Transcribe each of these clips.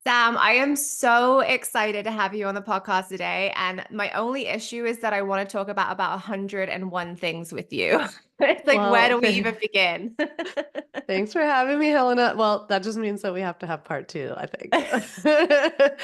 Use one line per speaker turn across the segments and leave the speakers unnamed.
Sam, I am so excited to have you on the podcast today. And my only issue is that I want to talk about 101 things with you. It's like, where
Well,
do we even begin?
thanks for having me, Helena. Well, that just means that we have to have part two, I think.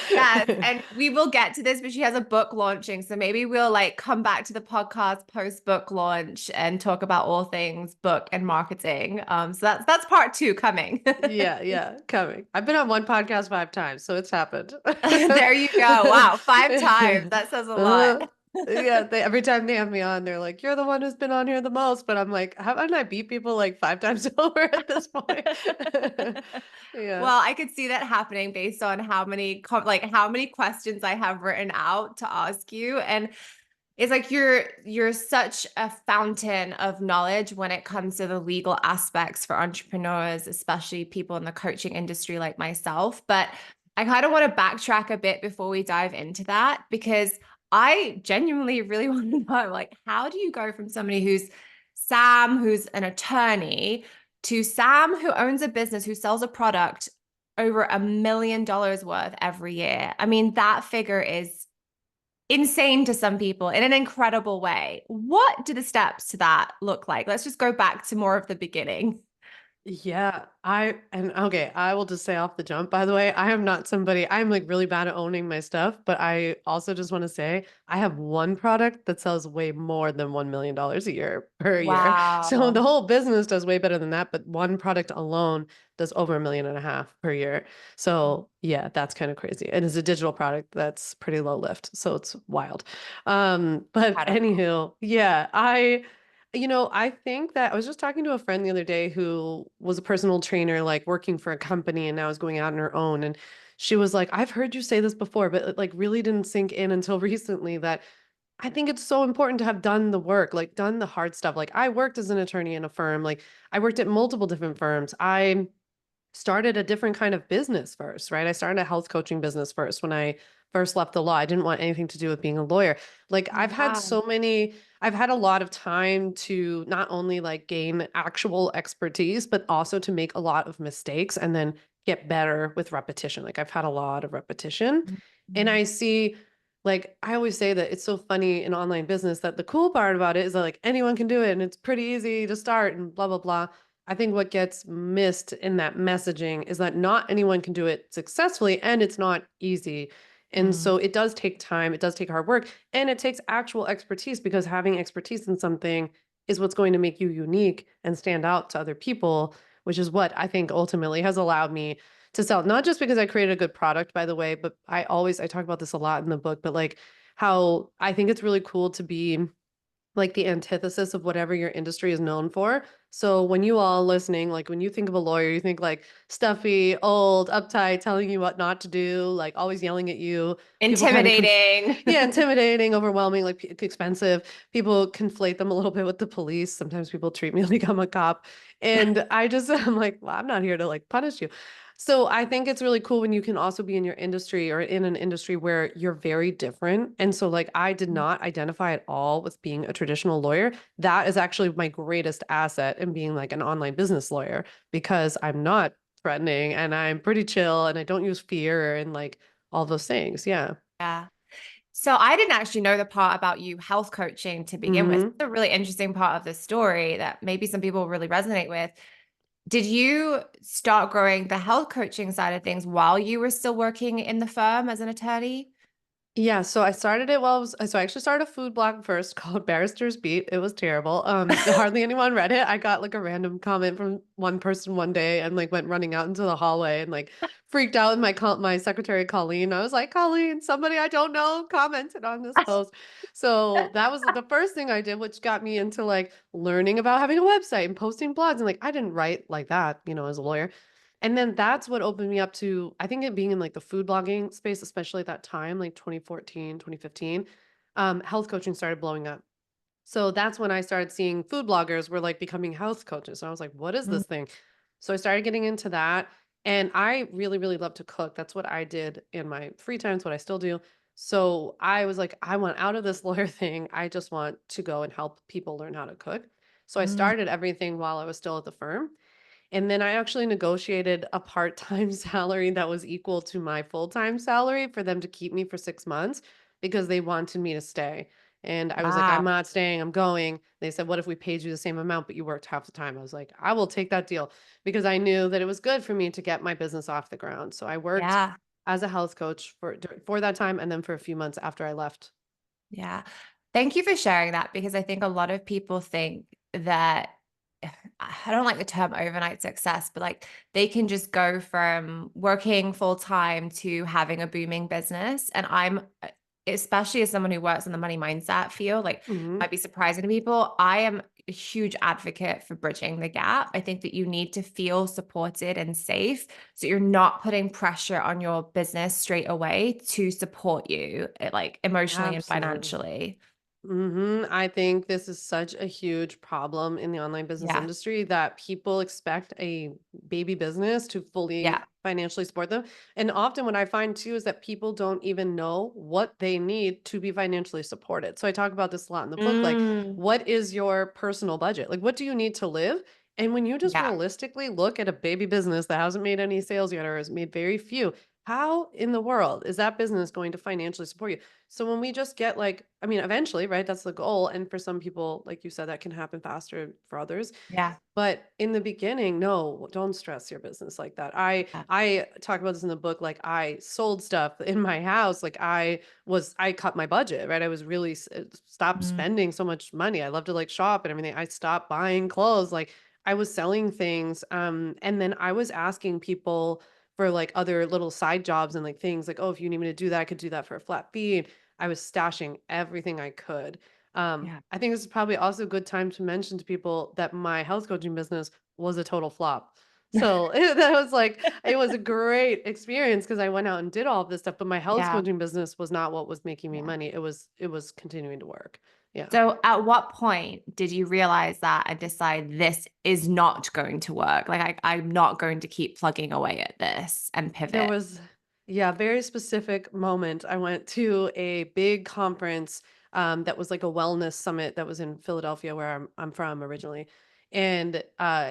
Yes, and we will get to this, but she has a book launching. So maybe we'll like come back to the podcast post book launch and talk about all things book and marketing. So that's part two coming.
Yeah, yeah, coming. I've been on one podcast 5 times, so it's happened.
There you go. Wow, 5 times. That says a
Uh,
lot.
yeah, every time they have me on, they're like, "You're the one who's been on here the most," but I'm like, haven't I beat people like 5 times over at this point? Yeah.
Well, I could see that happening based on how many how many questions I have written out to ask you. And it's like you're such a fountain of knowledge when it comes to the legal aspects for entrepreneurs, especially people in the coaching industry like myself. But I kind of want to backtrack a bit before we dive into that because I genuinely really want to know like how do you go from somebody who's Sam, who's an attorney, to Sam, who owns a business, who sells a product over $1 million worth every year? I mean, that figure is insane to some people in an incredible way. What do the steps to that look like? Let's just go back to more of the beginning.
Yeah, and okay, I will just say off the jump, by the way, I am not somebody, I'm like really bad at owning my stuff, but I also just want to say I have one product that sells way more than $1 million a year per year. So the
Wow.
whole business does way better than that, but one product alone does over 1.5 million per year. So yeah, that's kind of crazy. And it's a digital product that's pretty low lift. So it's wild. But
Incredible.
anywho, yeah, I think that I was just talking to a friend the other day who was a personal trainer, like working for a company and now is going out on her own. And she was like, I've heard you say this before, but it like really didn't sink in until recently that I think it's so important to have done the work, like done the hard stuff. Like I worked as an attorney in a firm, like I worked at multiple different firms. I started a different kind of business first, right? I started a health coaching business first when I first left the law. I didn't want anything to do with being a lawyer. Like
Wow.
I've had a lot of time to not only like gain actual expertise, but also to make a lot of mistakes and then get better with repetition. Like I've had a lot of repetition. And
Mhm.
I see like I always say that it's so funny in online business that the cool part about it is that like anyone can do it and it's pretty easy to start and blah blah blah. I think what gets missed in that messaging is that not anyone can do it successfully and it's not easy. And
Mm.
so it does take time, it does take hard work, and it takes actual expertise because having expertise in something is what's going to make you unique and stand out to other people, which is what I think ultimately has allowed me to sell. Not just because I created a good product, by the way, but I talk about this a lot in the book, but like how I think it's really cool to be like the antithesis of whatever your industry is known for. So when you all listening, like when you think of a lawyer, you think like stuffy, old, uptight, telling you what not to do, like always yelling at you. People kind of
Intimidating.
yeah, intimidating, overwhelming, like expensive. People conflate them a little bit with the police. Sometimes people treat me like I'm a cop. And I'm like, well, I'm not here to like punish you. So I think it's really cool when you can also be in your industry or in an industry where you're very different. And so like I did not identify at all with being a traditional lawyer. That is actually my greatest asset in being like an online business lawyer because I'm not threatening and I'm pretty chill and I don't use fear and like all those things. Yeah.
Yeah. So I didn't actually know the part about you health coaching to begin with.
Hmm.
It's a really interesting part of the story that maybe some people really resonate with. Did you start growing the health coaching side of things while you were still working in the firm as an attorney?
Yeah, so I started it while I actually started a food blog first called Barrister's Beat. It was terrible. Hardly anyone read it. I got like a random comment from one person one day and like went running out into the hallway and like freaked out with my secretary Colleen. I was like, Colleen, somebody I don't know commented on this post. So that was the first thing I did, which got me into like learning about having a website and posting blogs. And like I didn't write like that, as a lawyer. And then that's what opened me up to, I think it being in like the food blogging space, especially at that time, like 2014, 2015, health coaching started blowing up. So that's when I started seeing food bloggers were like becoming health coaches. So I was like, what is
Mm.
this thing? So I started getting into that. And I really, really love to cook. That's what I did in my free time. It's what I still do. So I was like, I want out of this lawyer thing. I just want to go and help people learn how to cook. So I
Mm.
started everything while I was still at the firm. And then I actually negotiated a part-time salary that was equal to my full-time salary for them to keep me for 6 months because they wanted me to stay. And I was like, "I'm
Wow.
not staying, I'm going." They said, "What if we paid you the same amount, but you worked half the time?" I was like, "I will take that deal," because I knew that it was good for me to get my business off the ground. So I worked
Yeah.
as a health coach for that time and then for a few months after I left.
Yeah. Thank you for sharing that because I think a lot of people think that I don't like the term overnight success, but like they can just go from working full time to having a booming business. And especially as someone who works in the money mindset field, like
Mhm.
might be surprising to people. I am a huge advocate for bridging the gap. I think that you need to feel supported and safe. So you're not putting pressure on your business straight away to support you, like emotionally and
Absolutely.
financially.
I think this is such a huge problem in the online business
Yeah.
industry that people expect a baby business to fully
Yeah.
financially support them. And often what I find too is that people don't even know what they need to be financially supported. So I talk about this a lot in the book. Like,
Mm,
what is your personal budget? Like, what do you need to live? And when you just
yeah.
realistically look at a baby business that hasn't made any sales yet or has made very few, how in the world is that business going to financially support you? So when we just get like, I mean, eventually, right? That's the goal. And for some people, like you said, that can happen faster for others.
Yeah.
But in the beginning, no, don't stress your business like that.
Yeah.
I talk about this in the book. Like I sold stuff in my house. Like I cut my budget, right? I was really stopped
Mm,
spending so much money. I love to like shop and everything. I stopped buying clothes. Like I was selling things. And then I was asking people for like other little side jobs and like things like, oh, if you need me to do that, I could do that for a flat fee. I was stashing everything I could.
yeah.
I think this is probably also a good time to mention to people that my health coaching business was a total flop. So that was like, it was a great experience because I went out and did all of this stuff, but my health
Yeah.
coaching business was not what was making me
Yeah.
money. It was continuing to work. Yeah.
So at what point did you realize that and decide this is not going to work? Like I'm not going to keep plugging away at this and
There
pivot.
was, yeah, very specific moment. I went to a big conference that was like a wellness summit that was in Philadelphia, where I'm from originally. And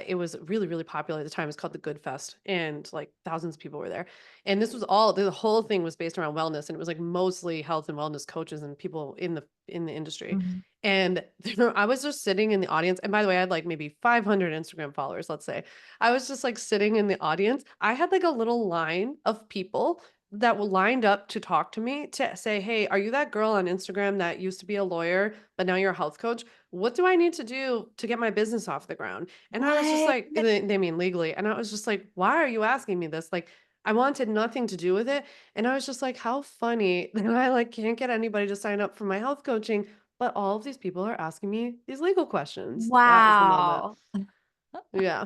it was really, really popular at the time. It's called the Good Fest, and like thousands of people were there. And this was all the whole thing was based around wellness, and it was like mostly health and wellness coaches and people in the industry.
Mhm.
And I was just sitting in the audience. And by the way, I had like maybe 500 Instagram followers, let's say. I was just like sitting in the audience. I had like a little line of people that were lined up to talk to me to say, "Hey, are you that girl on Instagram that used to be a lawyer, but now you're a health coach? What do I need to do to get my business off the ground?" And I was just
What?
like, they mean legally. And I was just like, "Why are you asking me this?" Like, I wanted nothing to do with it. And I was just like, how funny that I like can't get anybody to sign up for my health coaching, but all of these people are asking me these legal questions. That was the moment.
Wow.
Yeah.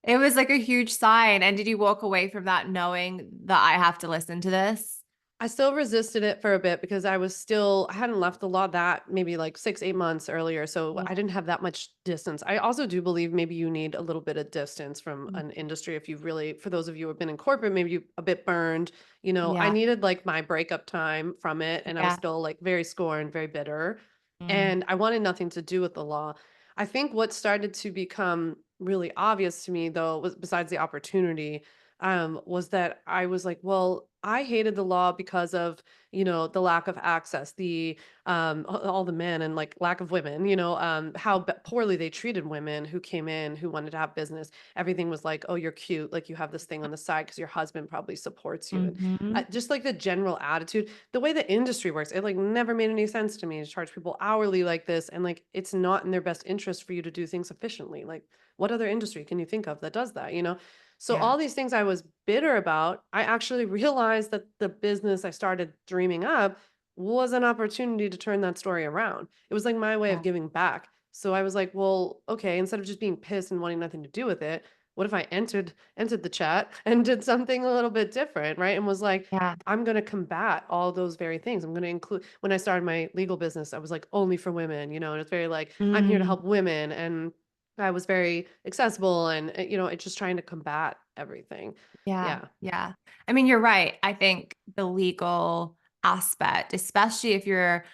It was like a huge sign. And did you walk away from that knowing that I have to listen to this?
I still resisted it for a bit because I hadn't left the law that maybe like 6, 8 months earlier. So
Yeah.
I didn't have that much distance. I also do believe maybe you need a little bit of distance from
Mm.
an industry if you've really, for those of you who have been in corporate, maybe you a bit burned. I
Yeah.
needed like my breakup time from it. And I was
Yeah.
still like very scorned, very bitter.
Mm,
And I wanted nothing to do with the law. I think what started to become really obvious to me though was besides the opportunity was that I was like, well, I hated the law because of, the lack of access, all the men and like lack of women, how poorly they treated women who came in who wanted to have business. Everything was like, oh, you're cute. Like you have this thing on the side because your husband probably supports you. And
mhm.
just like the general attitude, the way the industry works, it like never made any sense to me to charge people hourly like this. And like, it's not in their best interest for you to do things efficiently. Like, what other industry can you think of that does that, So
Yeah.
all these things I was bitter about, I actually realized that the business I started dreaming up was an opportunity to turn that story around. It was like my way of
Yeah.
giving back. So I was like, well, okay, instead of just being pissed and wanting nothing to do with it, what if I entered the chat and did something a little bit different, right? And was like,
Yeah.
I'm going to combat all those very things. I'm going to include when I started my legal business, I was like only for women, and it's very like I'm here to
Mm,
help women and I was very accessible and it's just trying to combat everything.
yeah.
Yeah.
Yeah. I mean, you're right. I think the legal aspect, especially if you're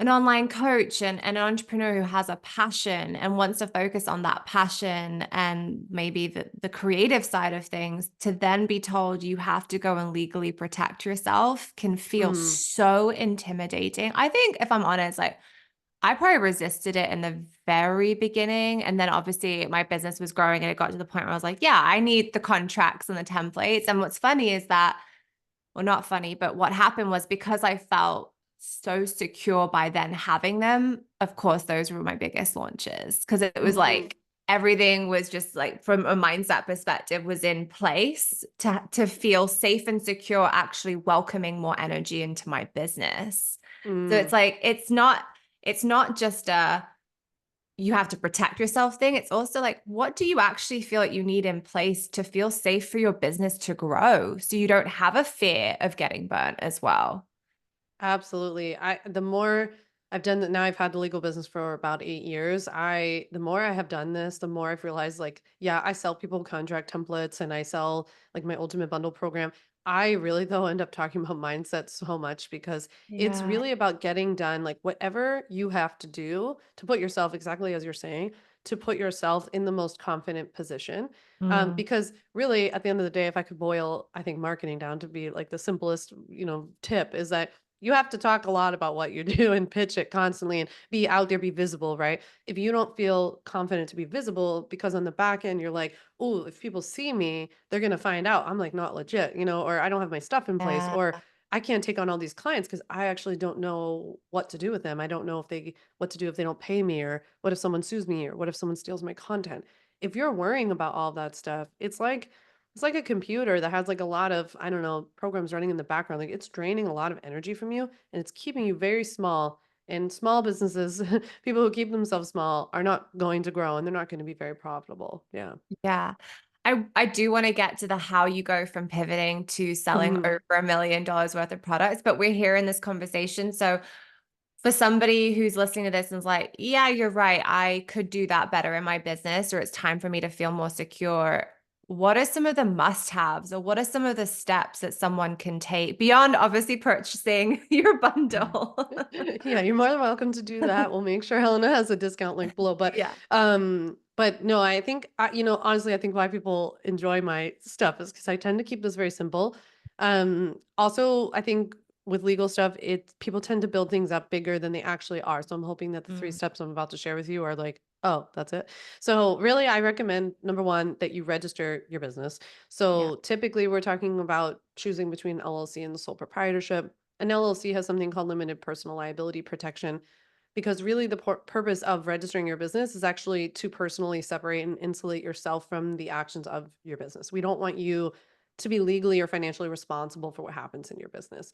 an online coach and an entrepreneur who has a passion and wants to focus on that passion and maybe the creative side of things, to then be told you have to go and legally protect yourself can feel
Mm,
so intimidating. I think, if I'm honest, like I probably resisted it in the very beginning. And then obviously my business was growing and it got to the point where I was like, yeah, I need the contracts and the templates. And what's funny is that, well, not funny, but what happened was, because I felt so secure by then having them, of course, those were my biggest launches, because it was
mhm,
like everything was just like, from a mindset perspective, was in place to feel safe and secure, actually welcoming more energy into my business. So it's
mm.
like, it's not just a you have to protect yourself thing. It's also like, what do you actually feel like you need in place to feel safe for your business to grow, so you don't have a fear of getting burnt as well?
Absolutely. The more I've done that now, I've had the legal business for about 8 years. The more I have done this, the more I've realized, like, yeah, I sell people contract templates and I sell like my ultimate bundle program. I really though end up talking about mindset so much because it's
Yeah.
really about getting done like whatever you have to do to put yourself, exactly as you're saying, to put yourself in the most confident position.
Mm.
Because really at the end of the day, if I could boil, I think marketing down to be like the simplest, tip is that you have to talk a lot about what you do and pitch it constantly and be out there, be visible, right? If you don't feel confident to be visible, because on the back end, you're like, oh, if people see me, they're going to find out I'm like not legit, or I don't have my stuff in place,
Yeah.
or I can't take on all these clients because I actually don't know what to do with them. I don't know what to do if they don't pay me, or what if someone sues me, or what if someone steals my content. If you're worrying about all that stuff, it's like a computer that has like a lot of, I don't know, programs running in the background. Like it's draining a lot of energy from you and it's keeping you very small. And small businesses, people who keep themselves small are not going to grow and they're not going to be very profitable. Yeah.
Yeah. I do want to get to the how you go from pivoting to selling
Mhm.
over $1 million worth of products, but we're here in this conversation. So for somebody who's listening to this and is like, yeah, you're right, I could do that better in my business, or it's time for me to feel more secure. What are some of the must-haves, or what are some of the steps that someone can take beyond obviously purchasing your bundle?
Yeah, you're more than welcome to do that. We'll make sure Helena has a discount link below.
Yeah.
But no, I think honestly, I think why people enjoy my stuff is because I tend to keep this very simple. Also, I think with legal stuff, people tend to build things up bigger than they actually are. So I'm hoping that the three
Mm,
steps I'm about to share with you are like, oh, that's it. So really, I recommend number one that you register your business.
yeah.
So typically, we're talking about choosing between LLC and sole proprietorship. An LLC has something called limited personal liability protection because really the purpose of registering your business is actually to personally separate and insulate yourself from the actions of your business. We don't want you to be legally or financially responsible for what happens in your business.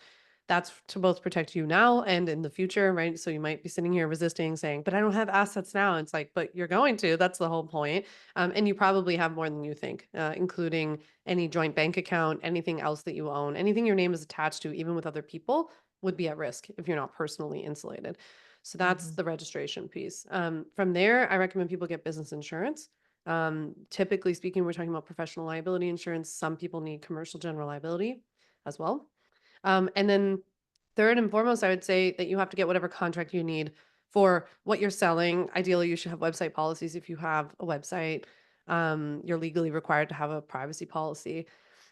That's to both protect you now and in the future, right? So you might be sitting here resisting, saying, but I don't have assets now. It's like, but you're going to. That's the whole point. And you probably have more than you think, including any joint bank account, anything else that you own, anything your name is attached to, even with other people, would be at risk if you're not personally insulated. So that's
Mhm.
the registration piece. From there, I recommend people get business insurance. Typically speaking, we're talking about professional liability insurance. Some people need commercial general liability as well. And then third and foremost, I would say that you have to get whatever contract you need for what you're selling. Ideally, you should have website policies if you have a website. You're legally required to have a privacy policy.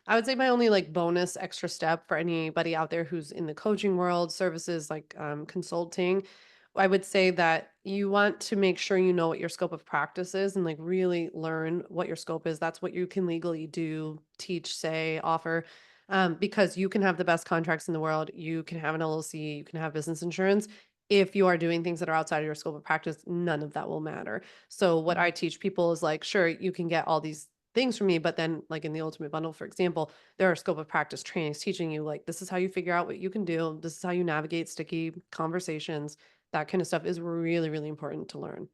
I would say my only like bonus extra step for anybody out there who's in the coaching world, services like consulting, I would say that you want to make sure you know what your scope of practice is and like really learn what your scope is. That's what you can legally do, teach, say, offer. Because you can have the best contracts in the world, you can have an LLC, you can have business insurance. If you are doing things that are outside of your scope of practice, none of that will matter. So, what I teach people is like, sure, you can get all these things from me, but then, like in the Ultimate Bundle, for example, there are scope of practice trainings teaching you, like, this is how you figure out what you can do, this is how you navigate sticky conversations. That kind of stuff is really, really important to learn.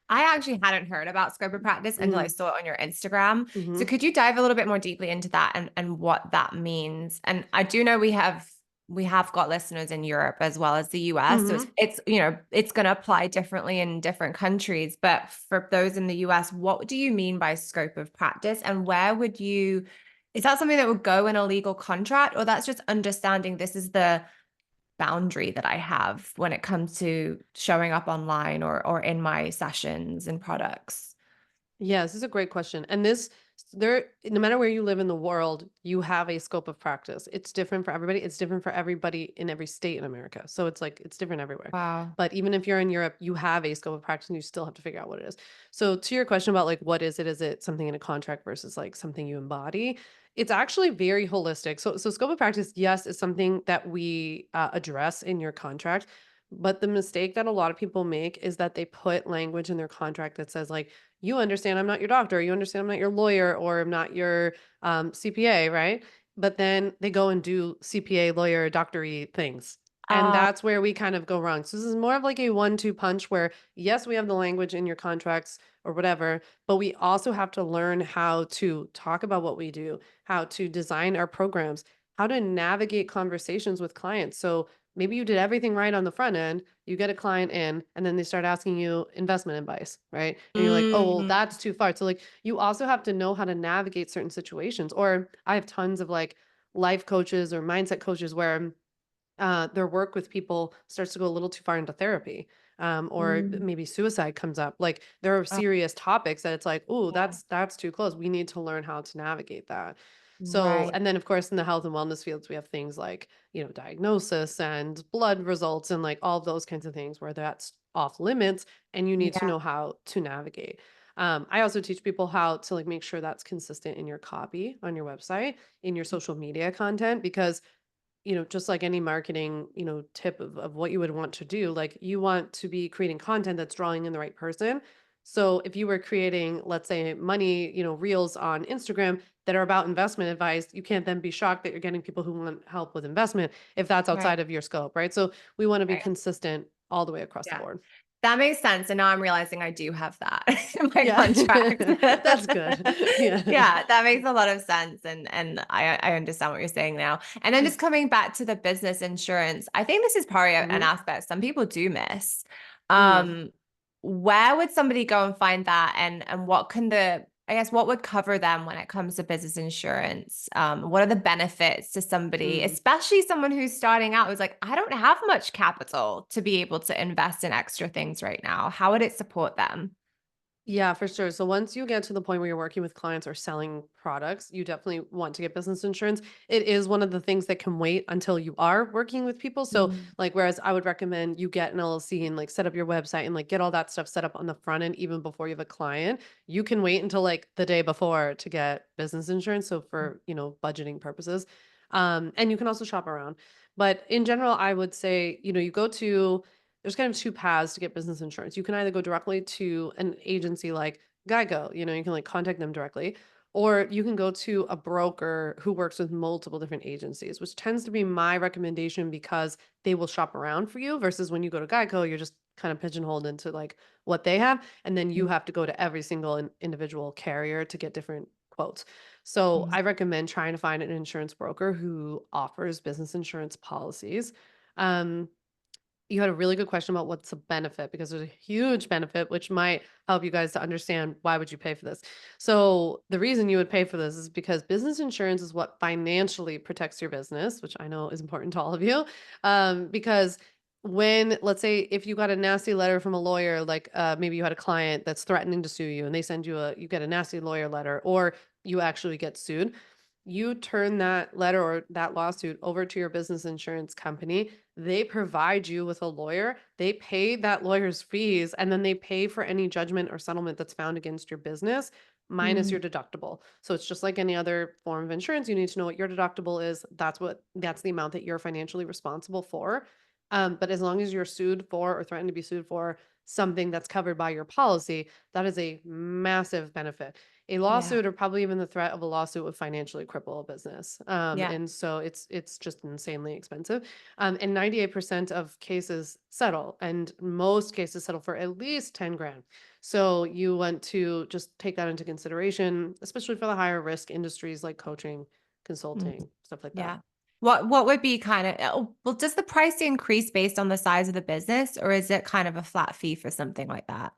I actually hadn't heard about scope of practice until I
Mm,
saw it on your Instagram. So
mhm,
could you dive a little bit more deeply into that and what that means? And I do know we have got listeners in Europe as well as the US. So it's
mhm.
it's you know, it's going to apply differently in different countries, but for those in the US, what do you mean by scope of practice, and where would you is that something that would go in a legal contract, or that's just understanding this is the boundary that I have when it comes to showing up online or in my sessions and products?
Yeah, this is a great question. And this, there, no matter where you live in the world, you have a scope of practice. It's different for everybody. It's different for everybody in every state in America. So it's like, it's different everywhere.
Wow.
But even if you're in Europe, you have a scope of practice and you still have to figure out what it is. So to your question about like, what is it? Is it something in a contract versus like something you embody? It's actually very holistic. So scope of practice, yes, is something that we address in your contract. But the mistake that a lot of people make is that they put language in their contract that says like, you understand I'm not your doctor, you understand I'm not your lawyer, or I'm not your CPA, right? But then they go and do CPA, lawyer, doctory things. And
Uh,
that's where we kind of go wrong. So this is more of like a 1-2 punch where, yes, we have the language in your contracts or whatever, but we also have to learn how to talk about what we do, how to design our programs, how to navigate conversations with clients. So maybe you did everything right on the front end, you get a client in, and then they start asking you investment advice, right? And you're like, oh, well,
mm,
that's too far. So, like, you also have to know how to navigate certain situations. Or I have tons of like life coaches or mindset coaches where their work with people starts to go a little too far into therapy. Or
mm,
maybe suicide comes up. Like there are
oh,
serious topics that it's like, oh,
yeah,
that's too close. We need to learn how to navigate that. So,
right.
and then of course in the health and wellness fields, we have things like, diagnosis and blood results and like all of those kinds of things where that's off limits and you need to
Yeah.
know how to navigate. I also teach people how to like make sure that's consistent in your copy on your website, in your social media content, because just like any marketing, tip of what you would want to do, like you want to be creating content that's drawing in the right person. So if you were creating, let's say, money, reels on Instagram that are about investment advice, you can't then be shocked that you're getting people who want help with investment if that's
Right.
outside of your scope, right? So we want to be
Right.
consistent all the way across the
Yeah.
board.
That makes sense. And now I'm realizing I do have that in my
Yeah.
contract.
That's good. Yeah.
Yeah, that makes a lot of sense. And I understand what you're saying now. And then just coming back to the business insurance, I think this is probably an
Hmm.
aspect some people do miss.
Hmm.
Um, where would somebody go and find that? And what can I guess what would cover them when it comes to business insurance? What are the benefits to somebody,
Hmm.
especially someone who's starting out who's like, I don't have much capital to be able to invest in extra things right now. How would it support them?
Yeah, for sure. So once you get to the point where you're working with clients or selling products, you definitely want to get business insurance. It is one of the things that can wait until you are working with people. So
Mm,
like whereas I would recommend you get an LLC and like set up your website and like get all that stuff set up on the front end even before you have a client, you can wait until like the day before to get business insurance. So for, budgeting purposes. And you can also shop around. But in general, I would say, you go to there's kind of two paths to get business insurance. You can either go directly to an agency like Geico, you can like contact them directly, or you can go to a broker who works with multiple different agencies, which tends to be my recommendation because they will shop around for you versus when you go to Geico, you're just kind of pigeonholed into like what they have. And then you
mm,
have to go to every single individual carrier to get different quotes. So
mm.
I recommend trying to find an insurance broker who offers business insurance policies. Um, you had a really good question about what's the benefit because there's a huge benefit which might help you guys to understand why would you pay for this. So the reason you would pay for this is because business insurance is what financially protects your business, which I know is important to all of you. Because when let's say if you got a nasty letter from a lawyer, like maybe you had a client that's threatening to sue you and they send you get a nasty lawyer letter or you actually get sued, you turn that letter or that lawsuit over to your business insurance company. They provide you with a lawyer, they pay that lawyer's fees, and then they pay for any judgment or settlement that's found against your business minus
Mm,
your deductible. So it's just like any other form of insurance. You need to know what your deductible is. That's the amount that you're financially responsible for. But as long as you're sued for or threatened to be sued for something that's covered by your policy, that is a massive benefit. A
yeah.
lawsuit or probably even the threat of a lawsuit would financially cripple a business.
Yeah.
And so it's just insanely expensive. And 98% of cases settle, and most cases settle for at least 10 grand. So you want to just take that into consideration, especially for the higher risk industries like coaching,
Mm,
consulting, stuff like that.
yeah. What would be kind of, oh, well, does the price increase based on the size of the business, or is it kind of a flat fee for something like that?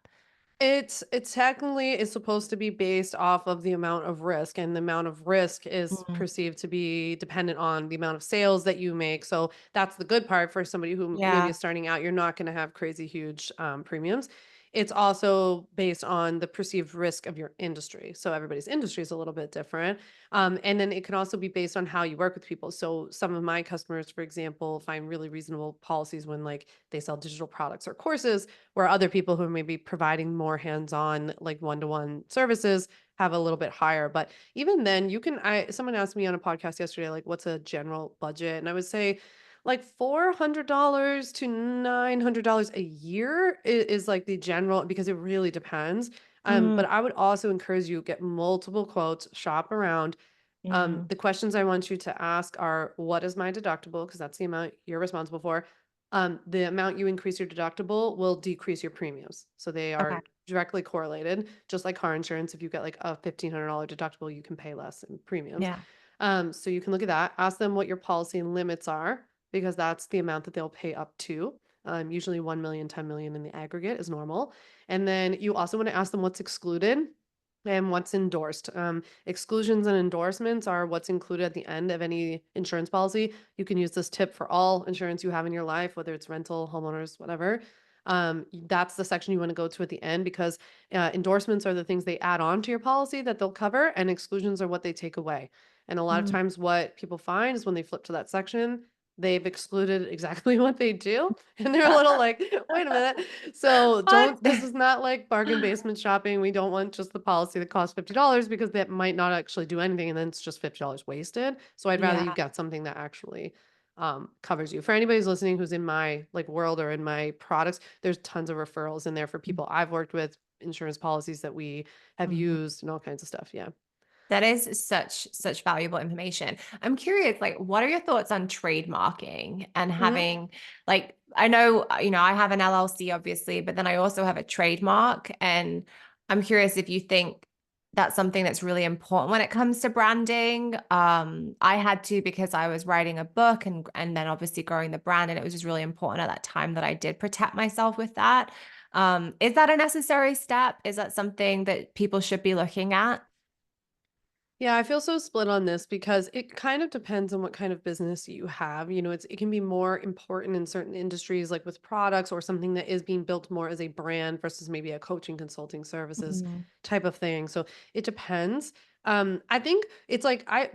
It technically is supposed to be based off of the amount of risk, and the amount of risk is
Mm,
perceived to be dependent on the amount of sales that you make. So that's the good part for somebody who maybe
yeah.
is starting out. You're not going to have crazy huge premiums. It's also based on the perceived risk of your industry. So everybody's industry is a little bit different. And then it can also be based on how you work with people. So some of my customers, for example, find really reasonable policies when like they sell digital products or courses, where other people who may be providing more hands-on, like one-to-one services have a little bit higher. But even then, you can I someone asked me on a podcast yesterday, like, what's a general budget? And I would say like $400 to $900 a year is like the general, because it really depends.
Mm,
But I would also encourage you get multiple quotes, shop around.
mm,
The questions I want you to ask are, what is my deductible? Because that's the amount you're responsible for. The amount you increase your deductible will decrease your premiums. So they
okay.
are directly correlated, just like car insurance. If you get like a $1,500 deductible, you can pay less in premiums.
Yeah.
So you can look at that. Ask them what your policy limits are, because that's the amount that they'll pay up to. Usually 1 million, 10 million in the aggregate is normal. And then you also want to ask them what's excluded and what's endorsed. Exclusions and endorsements are what's included at the end of any insurance policy. You can use this tip for all insurance you have in your life, whether it's rental, homeowners, whatever. That's the section you want to go to at the end, because endorsements are the things they add on to your policy that they'll cover, and exclusions are what they take away. And a lot of
Mm.
times, what people find is when they flip to that section, they've excluded exactly what they do. And they're a little like, wait a minute. So
What?
this is not like bargain basement shopping. We don't want just the policy that costs $50, because that might not actually do anything. And then it's just $50 wasted. So I'd rather you
Yeah.
get something that actually covers you. For anybody who's listening who's in my like world or in my products, there's tons of referrals in there for people I've worked with, insurance policies that we have
Mhm.
used, and all kinds of stuff. Yeah.
That is such valuable information. I'm curious, like, what are your thoughts on trademarking and
Mhm.
having, like, I know, I have an LLC, obviously, but then I also have a trademark. And I'm curious if you think that's something that's really important when it comes to branding. I had to, because I was writing a book and then obviously growing the brand, and it was just really important at that time that I did protect myself with that. Is that a necessary step? Is that something that people should be looking at?
Yeah, I feel so split on this, because it kind of depends on what kind of business you have. It can be more important in certain industries, like with products or something that is being built more as a brand versus maybe a coaching consulting services
Mhm.
type of thing. So it depends. I think it's like I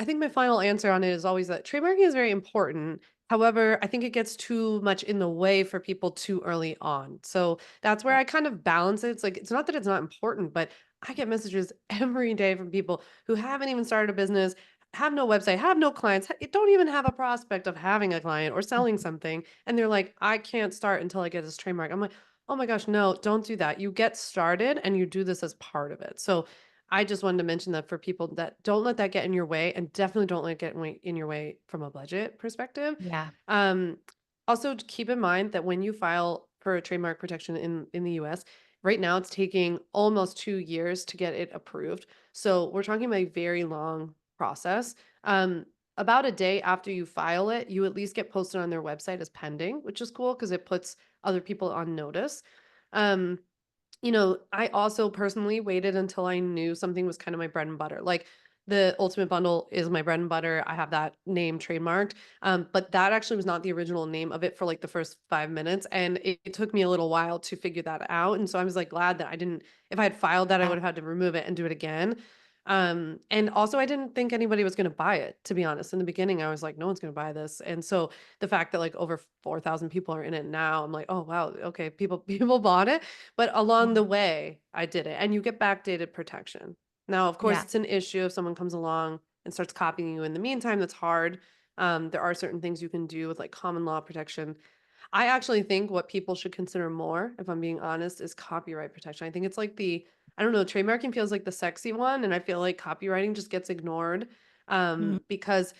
think my final answer on it is always that trademarking is very important. However, I think it gets too much in the way for people too early on. So that's where I kind of balance it. It's like, it's not that it's not important, but I get messages every day from people who haven't even started a business, have no website, have no clients, don't even have a prospect of having a client or selling something. And they're like, I can't start until I get this trademark. I'm like, oh my gosh, no, don't do that. You get started and you do this as part of it. So I just wanted to mention that for people, that don't let that get in your way, and definitely don't let it get in your way from a budget perspective.
Yeah.
Um, Also keep in mind that when you file for a trademark protection in the US, right now it's taking almost 2 years to get it approved. So we're talking about a very long process. About a day after you file it, you at least get posted on their website as pending, which is cool because it puts other people on notice. Um, I also personally waited until I knew something was kind of my bread and butter. Like, the Ultimate Bundle is my bread and butter. I have that name trademarked. But that actually was not the original name of it for like the first 5 minutes. And it took me a little while to figure that out. And so I was like glad that I didn't, if I had filed that, I
Yeah.
would have had to remove it and do it again. And also I didn't think anybody was going to buy it, to be honest. In the beginning, I was like, no one's going to buy this. And so the fact that like over 4,000 people are in it now, I'm like, oh wow, okay, people bought it. But along the way, I did it. And you get backdated protection. Now, of course,
Yeah.
it's an issue if someone comes along and starts copying you in the meantime. That's hard. There are certain things you can do with like common law protection. I actually think what people should consider more, if I'm being honest, is copyright protection. I think it's like I don't know, trademarking feels like the sexy one. And I feel like copywriting just gets ignored.
Mm.
Because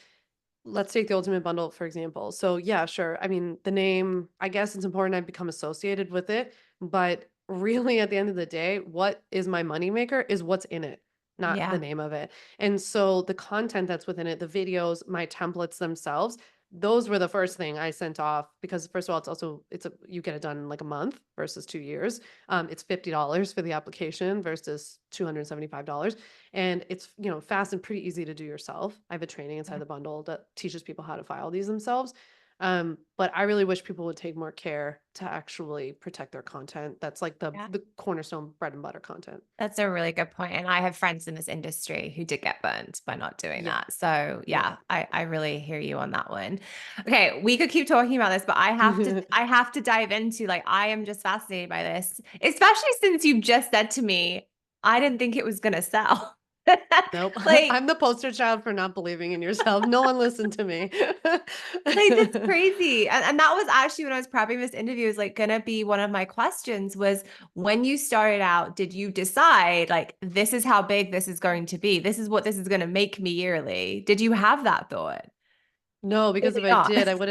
let's take the Ultimate Bundle, for example. So yeah, sure. I mean, the name, I guess it's important I become associated with it, but really at the end of the day, what is my moneymaker is what's in it, not the
Yeah.
name of it. And so the content that's within it, the videos, my templates themselves, those were the first thing I sent off because first of all, it's a you get it done in like a month versus 2 years. It's $50 for the application versus $275. And it's, fast and pretty easy to do yourself. I have a training inside the bundle that teaches people how to file these themselves. But I really wish people would take more care to actually protect their content. That's like the
Yeah.
the cornerstone bread and butter content.
That's a really good point, and I have friends in this industry who did get burned by not doing
Yeah.
that. So,
Yeah.
yeah, I really hear you on that one. Okay, we could keep talking about this, but I have to dive into, like, I am just fascinated by this, especially since you've just said to me, "I didn't think it was gonna sell."
Nope.
Like
I'm the poster child for not believing in yourself. No one listened to me.
like, that's crazy. And that was actually when I was prepping this interview, is like gonna be one of my questions was when you started out, did you decide like this is how big this is going to be? This is what this is gonna make me yearly. Did you have that thought
No, because
early
if I
on?
did, I would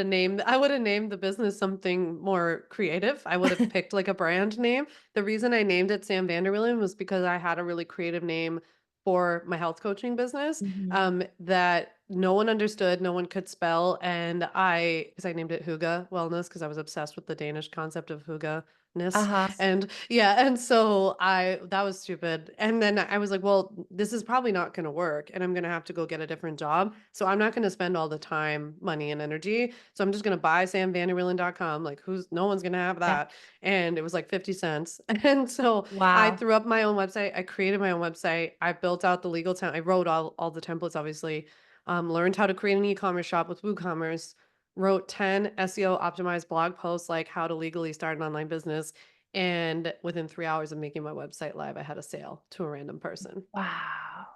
have named the business something more creative. I would have picked like a brand name. The reason I named it Sam Vander Wielen was because I had a really creative name for my health coaching business
Mhm.
that no one understood, no one could spell, and because I named it Huga Wellness because I was obsessed with the Danish concept of Huga.
Uh-huh.
And yeah, and so I that was stupid. And then I was like, well, this is probably not going to work and I'm going to have to go get a different job. So I'm not going to spend all the time, money and energy. So I'm just going to buy samvanderwillen.com. Like no one's going to have
Yeah.
that. And it was like 50 cents. And so I
Wow.
threw up my own website. I created my own website. I built out the legal I wrote all the templates, obviously. Learned how to create an e-commerce shop with WooCommerce, wrote 10 SEO optimized blog posts like how to legally start an online business. And within 3 hours of making my website live, I had a sale to a random person.
Wow.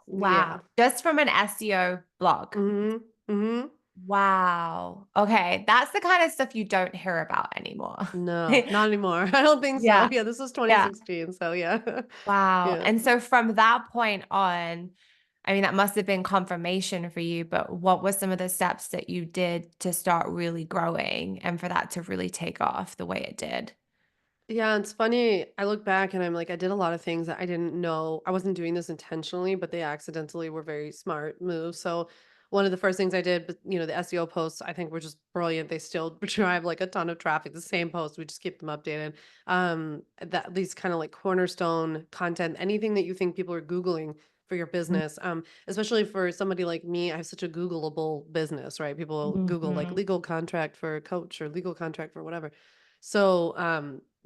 Yeah.
Wow. Just from an SEO blog.
Mhm. Mhm.
Wow. Okay. That's the kind of stuff you don't hear about anymore.
No, not anymore. I don't think so.
Yeah.
Yeah, this was
Yeah.
2016, so yeah.
Wow.
Yeah.
And so from that point on, I mean, that must have been confirmation for you, but what were some of the steps that you did to start really growing and for that to really take off the way it did?
Yeah, it's funny. I look back and I'm like, I did a lot of things that I didn't know. I wasn't doing this intentionally, but they accidentally were very smart moves. So one of the first things I did, but the SEO posts I think were just brilliant. They still drive like a ton of traffic. The same posts, we just keep them updated. That these kind of like cornerstone content, anything that you think people are Googling for your business. Especially for somebody like me, I have such a Googleable business, right? People Google like
Mhm.
legal contract for a coach or legal contract for whatever. So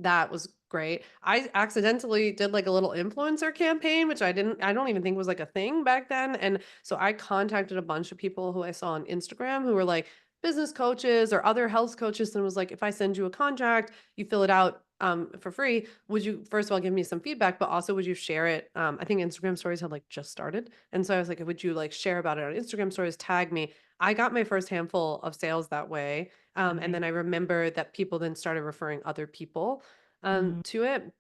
that was great. I accidentally did like a little influencer campaign, which I don't even think was like a thing back then. And so I contacted a bunch of people who I saw on Instagram who were like business coaches or other health coaches and was like, if I send you a contract, you fill it out for free. Would you first of all give me some feedback, but also would you share it? I think Instagram stories had like just started. And so I was like, would you like share about it on Instagram stories, tag me? I got my first handful of sales that way. And then I remember that people then started referring other people
Mhm.
to it.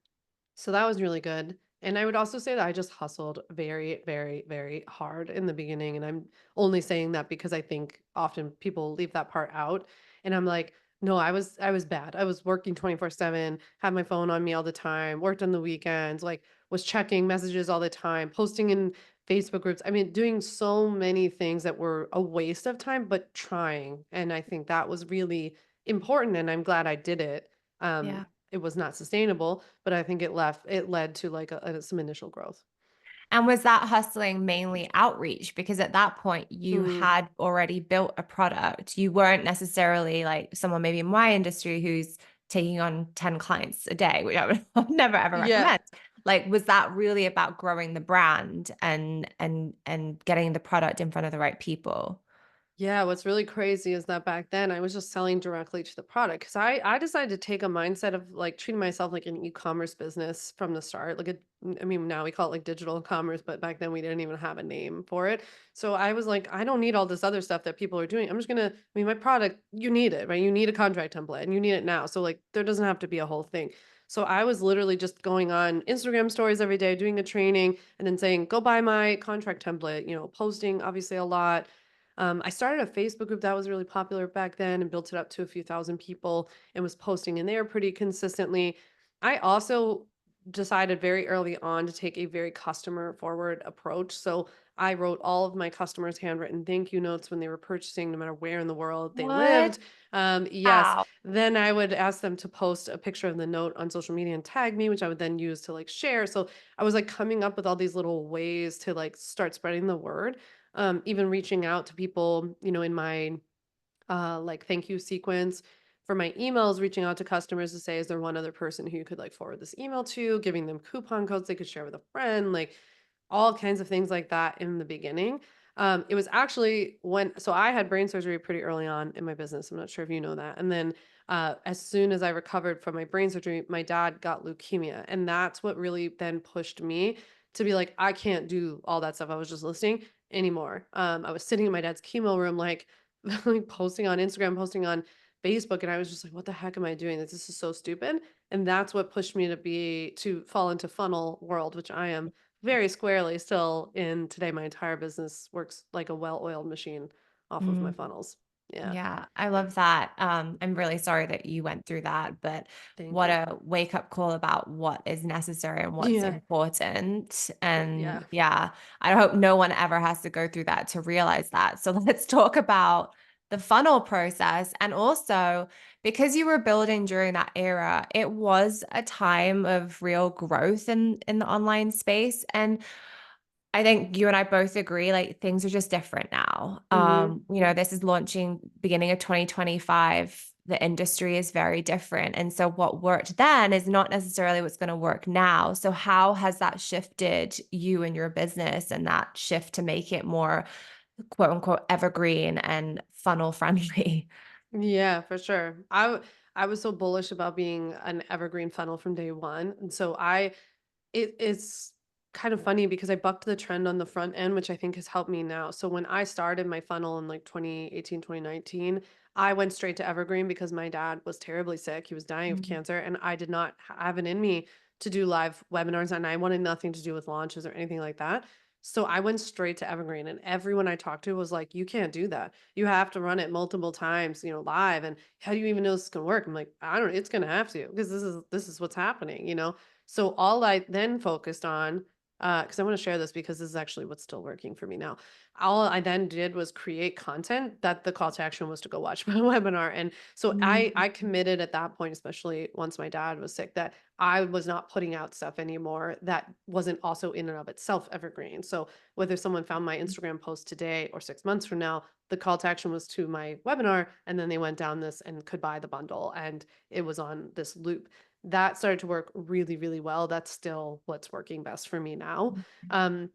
So that was really good. And I would also say that I just hustled very, very, very hard in the beginning. And I'm only saying that because I think often people leave that part out. And I'm like, no, I was bad. I was working 24/7, had my phone on me all the time, worked on the weekends, like was checking messages all the time, posting in Facebook groups. I mean, doing so many things that were a waste of time, but trying. And I think that was really important. And I'm glad I did it. Um,
Yeah.
it was not sustainable, but I think it led to like some initial growth.
And was that hustling mainly outreach? Because at that point, you
Mm,
had already built a product. You weren't necessarily like someone maybe in my industry who's taking on 10 clients a day, which I would never ever
yeah.
recommend. Like, was that really about growing the brand and getting the product in front of the right people?
Yeah, what's really crazy is that back then I was just selling directly to the product because I decided to take a mindset of like treating myself like an e-commerce business from the start. I mean, now we call it like digital commerce, but back then we didn't even have a name for it. So I was like, I don't need all this other stuff that people are doing. I'm just gonna, I mean, my product, you need it, right? You need a contract template and you need it now. So like, there doesn't have to be a whole thing. So I was literally just going on Instagram stories every day, doing a training, and then saying, go buy my contract template. Posting obviously a lot. I started a Facebook group that was really popular back then and built it up to a few thousand people and was posting in there pretty consistently. I also decided very early on to take a very customer forward approach. So I wrote all of my customers' handwritten thank you notes when they were purchasing, no matter where in the world they
What?
lived. Yes.
Wow.
Then I would ask them to post a picture of the note on social media and tag me, which I would then use to like share. So I was like coming up with all these little ways to like start spreading the word. Even reaching out to people, in my like thank you sequence for my emails, reaching out to customers to say, is there one other person who you could like forward this email to, giving them coupon codes they could share with a friend, like all kinds of things like that in the beginning. It was actually so I had brain surgery pretty early on in my business. I'm not sure if you know that. And then as soon as I recovered from my brain surgery, my dad got leukemia. And that's what really then pushed me to be like, I can't do all that stuff I was just listing anymore. I was sitting in my dad's chemo room, like, like posting on Instagram, posting on Facebook, and I was just like, what the heck am I doing? This is so stupid. And that's what pushed me to fall into funnel world, which I am very squarely still in today. My entire business works like a well-oiled machine off of my
Mm.
funnels. Yeah.
Yeah, I love that. I'm really sorry that you went through that, but
Thank
what
you.
a wake up call about what is necessary and what's
Yeah.
important. And
Yeah.
yeah, I hope no one ever has to go through that to realize that. So let's talk about the funnel process. And also, because you were building during that era, it was a time of real growth in the online space. And I think you and I both agree, like things are just different now.
Hmm.
This is launching beginning of 2025. The industry is very different. And so what worked then is not necessarily what's going to work now. So how has that shifted you and your business and that shift to make it more quote unquote evergreen and funnel friendly?
Yeah, for sure. I was so bullish about being an evergreen funnel from day one. And so it's kind of funny because I bucked the trend on the front end, which I think has helped me now. So when I started my funnel in like 2018, 2019, I went straight to evergreen because my dad was terribly sick. He was dying of
Mm,
cancer, and I did not have it in me to do live webinars, and I wanted nothing to do with launches or anything like that. So I went straight to evergreen, and everyone I talked to was like, you can't do that. You have to run it multiple times, live. And how do you even know this is going to work? I'm like, I don't, it's going to have to, because this is what's happening. So all I then focused on, because I want to share this because this is actually what's still working for me now. All I then did was create content that the call to action was to go watch my webinar. And so
mm,
I committed at that point, especially once my dad was sick, that I was not putting out stuff anymore that wasn't also in and of itself evergreen. So whether someone found my Instagram post today or 6 months from now, the call to action was to my webinar, and then they went down this and could buy the bundle, and it was on this loop that started to work really, really well. That's still what's working best for me now. Um,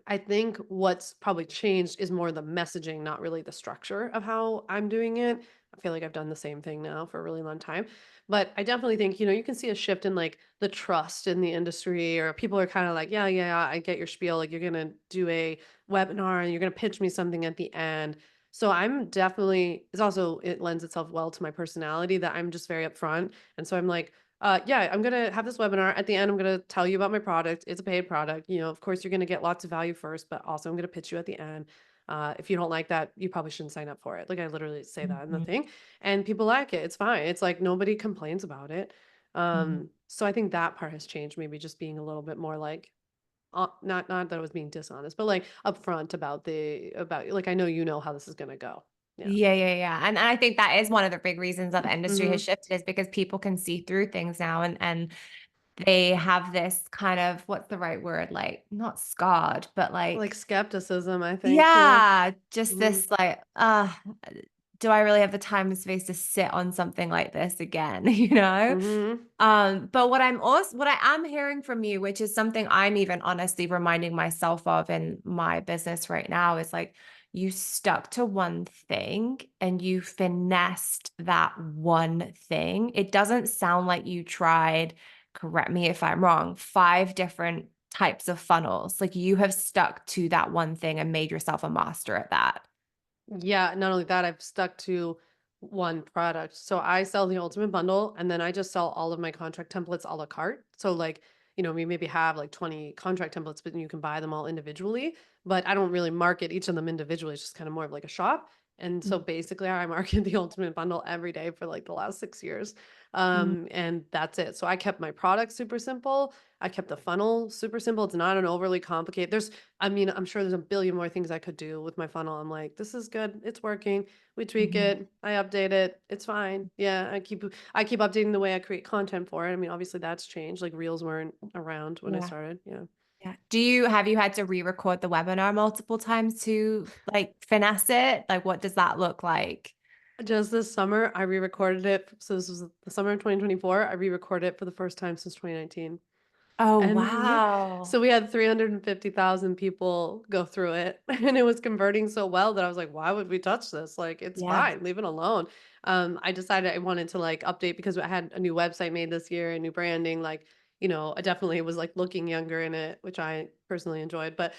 I think what's probably changed is more the messaging, not really the structure of how I'm doing it. I feel like I've done the same thing now for a really long time. But I definitely think, you can see a shift in like the trust in the industry, or people are kind of like, yeah, yeah, I get your spiel. Like you're going to do a webinar and you're going to pitch me something at the end. So I'm definitely, it lends itself well to my personality that I'm just very upfront. And so I'm like, yeah, I'm going to have this webinar. At the end, I'm going to tell you about my product. It's a paid product. Of course, you're going to get lots of value first, but also I'm going to pitch you at the end. If you don't like that, you probably shouldn't sign up for it. Like I literally say that in the
mhm,
thing, and people like it. It's fine. It's like nobody complains about it.
mhm.
So I think that part has changed. Maybe just being a little bit more like, not that I was being dishonest, but like upfront about like I know how this is going to go. Yeah.
Yeah, yeah, yeah. And I think that is one of the big reasons that the industry has
Hmm.
shifted is because people can see through things now and they have this kind of what's the right word? Like not scarred, but
Like
like
skepticism, I think. Yeah.
yeah, just
Hmm.
this like do I really have the time and space to sit on something like this again, you know?
Hmm.
But what I am hearing from you, which is something I'm even honestly reminding myself of in my business right now, is like you stuck to one thing and you finessed that one thing. It doesn't sound like you tried, correct me if I'm wrong, 5 different types of funnels. Like you have stuck to that one thing and made yourself a master at that.
Yeah, not only that, I've stuck to one product. So I sell the ultimate bundle, and then I just sell all of my contract templates a la carte. So like, we maybe have like 20 contract templates, but you can buy them all individually. But I don't really market each of them individually. It's just kind of more of like a shop. And so
Mm,
basically I market the ultimate bundle every day for like the last 6 years.
mm,
And that's it. So I kept my product super simple. I kept the funnel super simple. It's not an overly complicated. I mean, I'm sure there's a billion more things I could do with my funnel. I'm like, this is good. It's working. We tweak
mhm.
it. I update it. It's fine. Yeah. I keep updating the way I create content for it. I mean, obviously that's changed. Like reels weren't around when I
Yeah.
started. Yeah.
Yeah. Have you had to re-record the webinar multiple times to like finesse it? Like, what does that look like?
Just this summer, I re-recorded it. So this was the summer of 2024. I re-recorded it for the first time since 2019.
Oh,
And yeah,
wow.
so we had 350,000 people go through it and it was converting so well that I was like, why would we touch this? Like, it's
Yeah.
fine, leave it alone. I decided I wanted to like update because I had a new website made this year and new branding. Like, I definitely was like looking younger in it, which I personally enjoyed. But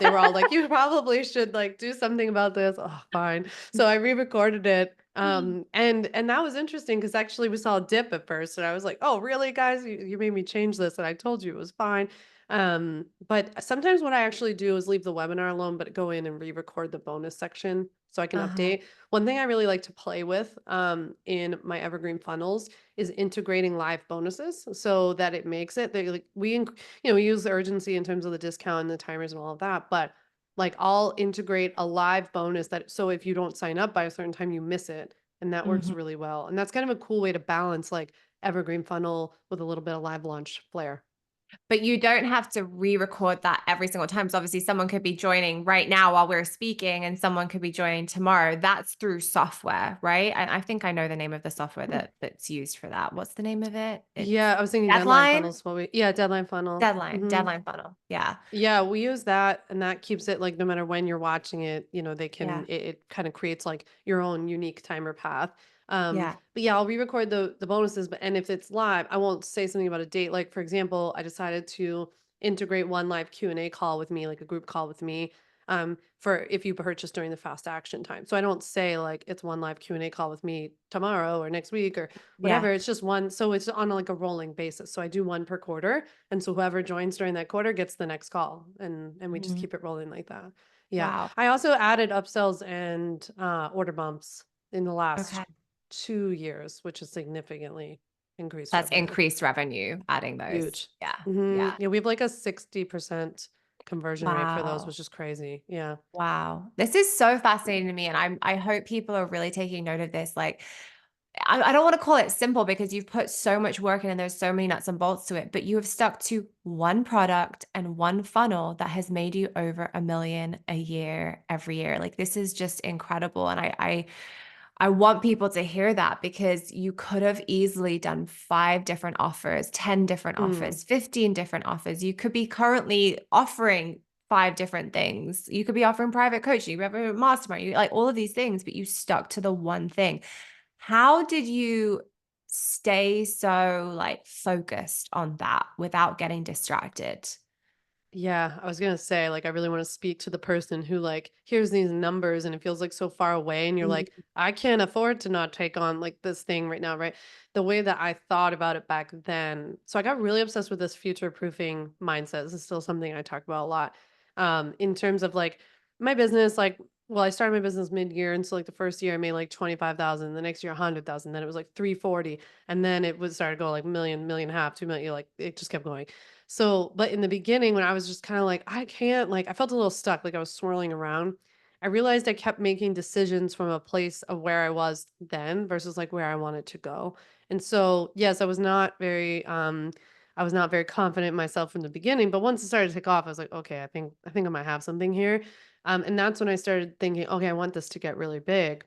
they were all like, you probably should like do something about this. Oh, fine. So I re-recorded it. And that was interesting because actually we saw a dip at first, and I was like, "Oh, really, guys? You made me change this, and I told you it was fine." But sometimes what I actually do is leave the webinar alone, but go in and re-record the bonus section so I can
Uh-huh.
update. One thing I really like to play with in my evergreen funnels is integrating live bonuses so that it makes it that like we use the urgency in terms of the discount and the timers and all of that, but like I'll integrate a live bonus that so if you don't sign up by a certain time, you miss it. And that works
Mhm.
really well. And that's kind of a cool way to balance like evergreen funnel with a little bit of live launch flair.
But you don't have to re-record that every single time. So obviously someone could be joining right now while we're speaking and someone could be joining tomorrow. That's through software, right? I think I know the name of the software that's used for that. What's the name of it? It's
Yeah, I was thinking deadline
Deadline?
funnels. Yeah, deadline funnel.
Deadline funnel. Yeah.
Yeah, we use that and that keeps it like no matter when you're watching it,
Yeah.
it kind of creates like your own unique timer path.
Yeah.
But yeah, I'll re-record the bonuses, but and if it's live, I won't say something about a date. Like for example, I decided to integrate one live Q&A call with me, like a group call with me, for if you purchase during the fast action time. So I don't say like it's one live Q&A call with me tomorrow or next week or
Yeah.
whatever. It's just one. So it's on like a rolling basis. So I do one per quarter. And so whoever joins during that quarter gets the next call and we just
Mhm.
keep it rolling like that. Yeah.
Wow.
I also added upsells and order bumps in the
Okay.
last 2 years, which has significantly increased
That's
revenue.
increased revenue adding those.
Huge.
Yeah. Yeah.
Yeah, we have like a 60% conversion rate for those,
Wow.
which is crazy. Yeah.
Wow. This is so fascinating to me. And I hope people are really taking note of this. Like, I don't want to call it simple because you've put so much work in and there's so many nuts and bolts to it, but you have stuck to one product and one funnel that has made you over 1 million a year every year. Like this is just incredible. And I want people to hear that because you could have easily done 5 different offers, 10 different
Mm.
offers, 15 different offers. You could be currently offering 5 different things. You could be offering private coaching, you have a mastermind, you like all of these things, but you stuck to the one thing. How did you stay so like focused on that without getting distracted?
Yeah, I was gonna say, like, I really want to speak to the person who like hears these numbers and it feels like so far away, and you're
Mm,
like, I can't afford to not take on like this thing right now, right? The way that I thought about it back then. So I got really obsessed with this future proofing mindset. This is still something I talk about a lot. In terms of like my business, like, well, I started my business mid-year, and so like the first year I made like 25,000, the next year 100,000, then it was like 340, and then it was started going like million, million and a half, 2 million, like it just kept going. So, but in the beginning, when I was just kind of like, I can't, like, I felt a little stuck, like I was swirling around. I realized I kept making decisions from a place of where I was then versus like where I wanted to go. And so, yes, I was not very confident in myself from the beginning, but once it started to take off, I was like, okay, I think I might have something here. And that's when I started thinking, okay, I want this to get really big,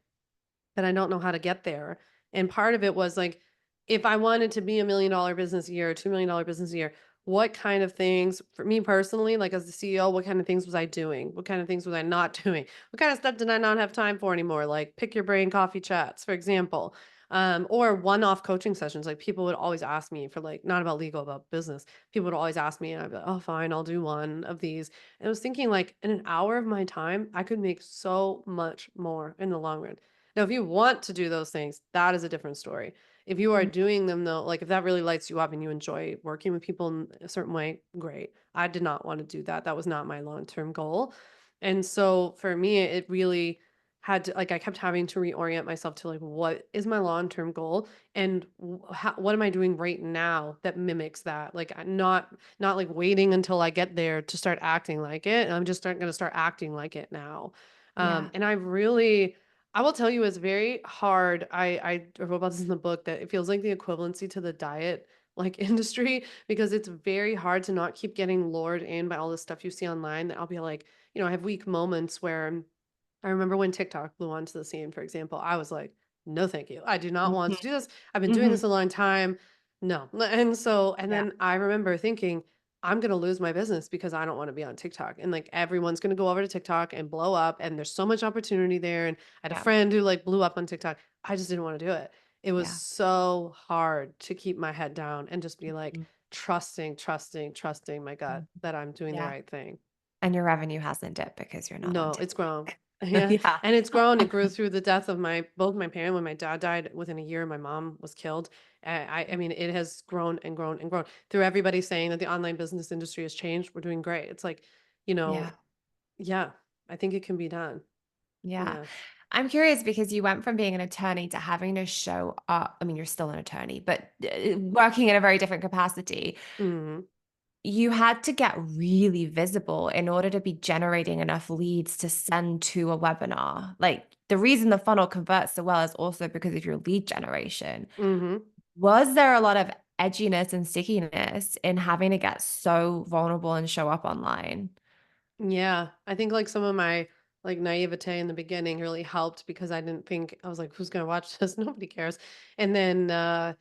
but I don't know how to get there. And part of it was like, if I wanted to be $1 million business a year, $2 million business a year, what kind of things, for me personally, like as the CEO, what kind of things was I doing? What kind of things was I not doing? What kind of stuff did I not have time for anymore? Like pick your brain coffee chats, for example, or one-off coaching sessions. Like people would always ask me for like, not about legal, about business. People would always ask me, and I'd be like, oh, fine, I'll do one of these. And I was thinking like in an hour of my time, I could make so much more in the long run. Now, if you want to do those things, that is a different story. If you are
mm,
doing them though, like if that really lights you up and you enjoy working with people in a certain way, great. I did not want to do that. That was not my long-term goal. And so for me, it really had to like I kept having to reorient myself to like what is my long-term goal and what am I doing right now that mimics that? Like I'm not like waiting until I get there to start acting like it. I'm just going to start acting like it now.
Yeah.
And I will tell you it's very hard. I wrote about this in the book that it feels like the equivalency to the diet like industry because it's very hard to not keep getting lured in by all the stuff you see online that I'll be like, I have weak moments where I remember when TikTok blew onto the scene, for example, I was like, "No, thank you. I do not want
Mhm.
to do this. I've been doing
Mhm.
this a long time. No." And
Yeah.
then I remember thinking, I'm gonna lose my business because I don't want to be on TikTok. And like everyone's gonna go over to TikTok and blow up. And there's so much opportunity there. And I had a
Yeah.
friend who like blew up on TikTok. I just didn't want to do it. It was
Yeah.
so hard to keep my head down and just be like
Mhm.
trusting my gut
Mhm.
that I'm doing the
Yeah.
right thing.
And your revenue hasn't dipped because you're not on
No, it's grown.
TikTok.
Yeah,
Yeah.
and it's grown. It grew through the death of my both my parents. When my dad died within a year, my mom was killed. I mean, it has grown and grown and grown through everybody saying that the online business industry has changed. We're doing great. It's like, you
Yeah.
know, yeah, I think it can be done.
Yeah.
Yeah.
I'm curious because you went from being an attorney to having to show up. I mean, you're still an attorney, but working in a very different capacity.
Mhm.
You had to get really visible in order to be generating enough leads to send to a webinar. Like the reason the funnel converts so well is also because of your lead generation.
Mhm.
Was there a lot of edginess and stickiness in having to get so vulnerable and show up online?
Yeah, I think like some of my like naivete in the beginning really helped because I didn't think I was like, who's gonna watch this? Nobody cares. And then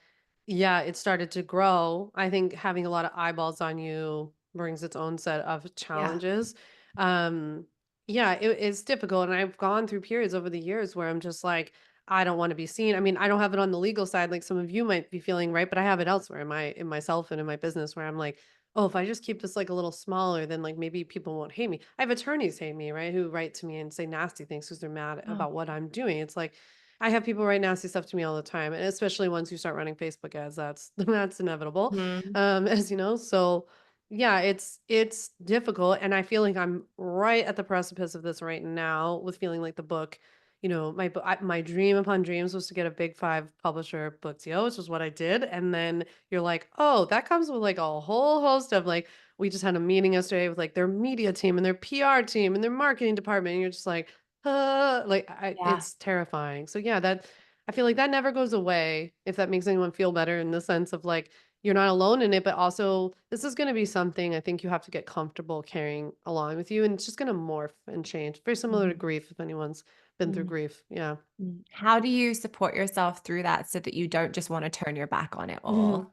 yeah, it started to grow. I think having a lot of eyeballs on you brings its own set of
Yeah.
challenges. Um, yeah, it's difficult. And I've gone through periods over the years where I'm just like, I don't want to be seen. I mean, I don't have it on the legal side like some of you might be feeling, right? But I have it elsewhere in myself and in my business where I'm like, oh, if I just keep this like a little smaller, then like maybe people won't hate me. I have attorneys hate me, right? Who write to me and say nasty things because they're mad
Oh,
about what I'm doing. It's like I have people write nasty stuff to me all the time, and especially once you start running Facebook ads, that's that's inevitable,
mhm.
as you know. So yeah, it's difficult, and I feel like I'm right at the precipice of this right now with feeling like the book. My dream upon dreams was to get a big five publisher book deal, which is what I did. And then you're like, oh, that comes with like a whole host of like, we just had a meeting yesterday with like their media team and their PR team and their marketing department. And you're just like,
Yeah.
it's terrifying. So yeah, that I feel like that never goes away. If that makes anyone feel better in the sense of like you're not alone in it, but also this is going to be something I think you have to get comfortable carrying along with you, and it's just going to morph and change. Very similar to
Mhm.
grief. If anyone's been through
Mhm.
grief, yeah.
How do you support yourself through that so that you don't just want to turn your back on it
Mhm.
all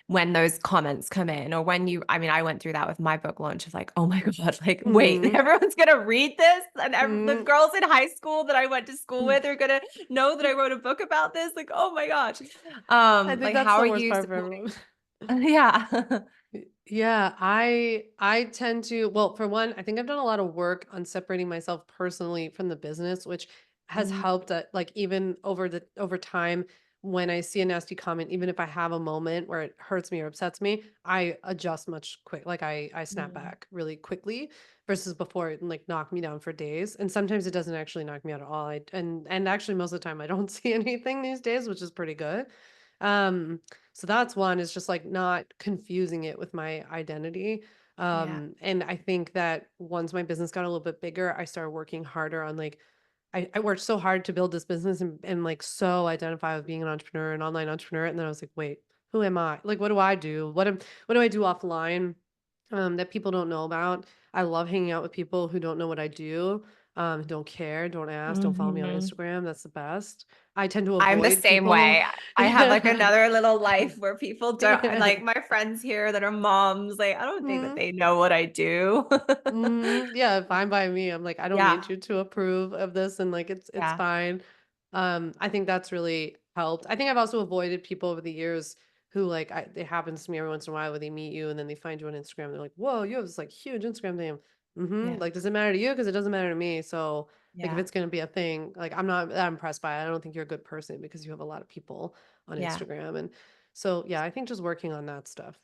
when those comments come in or when I mean, I went through that with my book launch of like, oh my God, like, wait,
Mhm.
everyone's going to read this and the
Mhm.
girls in high school that I went to school
Mm.
with are going to know that I wrote a book about this. Like, oh my gosh.
I think
Like,
that's
how
the
are
worst
you
part for
supporting?
everyone.
Yeah.
Yeah, I tend to well, for one, I think I've done a lot of work on separating myself personally from the business, which has
Mhm.
helped like even over time when I see a nasty comment, even if I have a moment where it hurts me or upsets me, I adjust much quick. Like I snap
Mhm.
back really quickly versus before it like knocked me down for days. And sometimes it doesn't actually knock me out at all. And actually most of the time I don't see anything these days, which is pretty good. Um so that's one is just like not confusing it with my identity.
Yeah.
And I think that once my business got a little bit bigger, I started working harder on like I worked so hard to build this business and like so identify with being an entrepreneur, an online entrepreneur. And then I was like, wait, who am I? Like what do I do? What do I do offline that people don't know about? I love hanging out with people who don't know what I do, don't care, don't ask, don't follow me on
Mhm.
Instagram. That's the best. I tend to
I'm the
avoid
same
people.
way. I have like another little life where people don't
Yeah.
like my friends here that are moms. Like, I don't think that
Mhm.
they know what I do.
Mhm. Yeah, fine by me. I'm like, I don't need
Yeah.
you to approve of this and like it's
Yeah.
fine. I think that's really helped. I think I've also avoided people over the years who like it happens to me every once in a while where they meet you and then they find you on Instagram. They're like, "Whoa, you have this like huge Instagram name."
Yeah.
Like, does it matter to you? Because it doesn't matter to me. So, like, if
Yeah.
it's gonna be a thing, like, I'm not that impressed by it. I don't think you're a good person because you have a lot of people on
Yeah.
Instagram, and so yeah, I think just working on that stuff.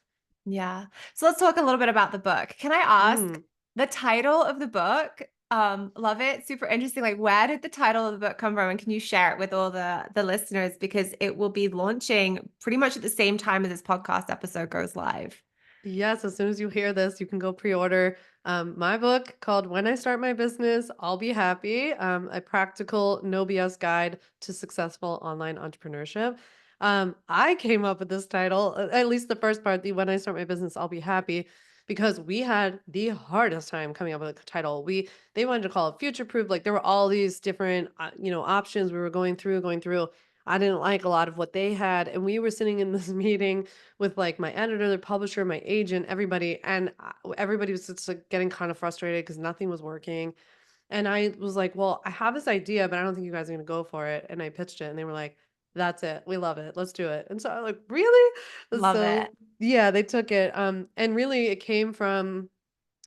Yeah. So let's talk a little bit about the book. Can I ask
Mm.
the title of the book? Love it. Super interesting. Like, where did the title of the book come from? And can you share it with all the listeners? Because it will be launching pretty much at the same time as this podcast episode goes live.
Yes, as soon as you hear this, you can go pre-order my book called When I Start My Business, I'll Be Happy, a practical no BS guide to successful online entrepreneurship. I came up with this title, at least the first part, the When I Start My Business, I'll Be Happy, because we had the hardest time coming up with a title. They wanted to call it future proof. Like there were all these different, options we were going through. I didn't like a lot of what they had, and we were sitting in this meeting with like my editor, the publisher, my agent, everybody, and everybody was just like getting kind of frustrated because nothing was working. And I was like, "Well, I have this idea, but I don't think you guys are gonna go for it." And I pitched it, and they were like, "That's it. We love it. Let's do it." And so I was like, "Really?"
Love it.
So yeah, they took it. And really, it came from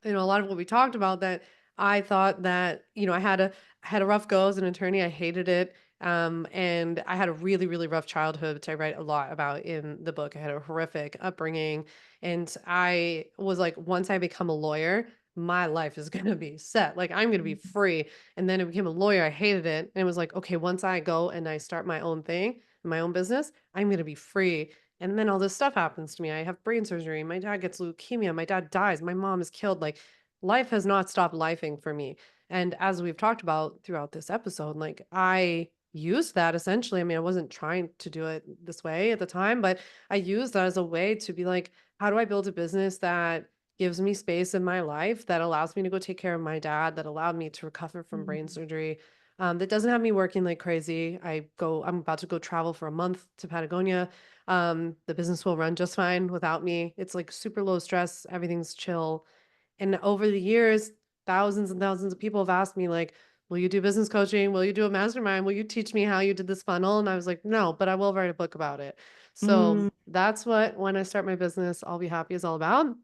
a lot of what we talked about that I thought that, I had a rough go as an attorney. I hated it. And I had a really, really rough childhood, which I write a lot about in the book. I had a horrific upbringing. And I was like, once I become a lawyer, my life is going to be set. Like, I'm going to be free. And then I became a lawyer. I hated it. And it was like, okay, once I go and I start my own thing, my own business, I'm going to be free. And then all this stuff happens to me. I have brain surgery. My dad gets leukemia. My dad dies. My mom is killed. Like life has not stopped lifing for me. And as we've talked about throughout this episode, like I used that essentially. I mean, I wasn't trying to do it this way at the time, but I used that as a way to be like, how do I build a business that gives me space in my life, that allows me to go take care of my dad, that allowed me to recover from brain
Mhm.
surgery, that doesn't have me working like crazy. I'm about to go travel for a month to Patagonia. The business will run just fine without me. It's like super low stress, everything's chill. And over the years, thousands and thousands of people have asked me like, "Will you do business coaching? Will you do a mastermind? Will you teach me how you did this funnel?" And I was like, "No, but I will write a book about it." So
Mm,
that's what When I Start My Business, I'll Be Happy is all about.